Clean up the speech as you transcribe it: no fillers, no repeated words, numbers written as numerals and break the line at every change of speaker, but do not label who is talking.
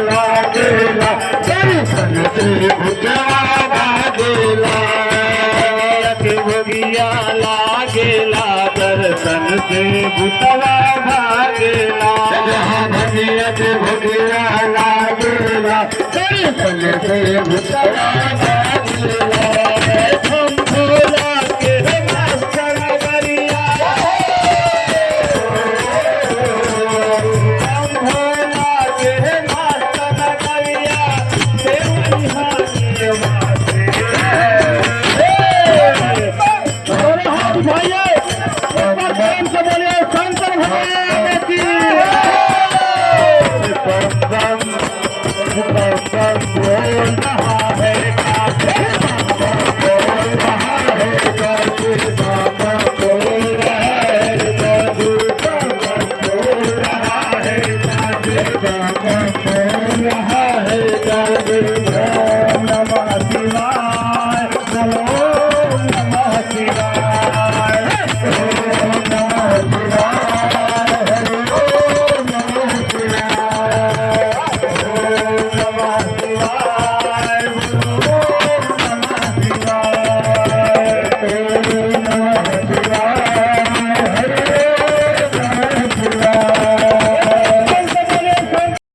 लागेला दर्शन से भूतवा भागेला भोगिया लागेला दर्शन से भूतवा भागेला भगिया के भोगिया लागेला दर्शन से भूतवा भागेला हम भोला के मास्टर गरिया हम भोला के मास्टर गरिया देवनिहा के वासे भैया प्रेम से बोलिए शंकर भगवान की बम बोल रहा है बोल रहा है बोल रहा है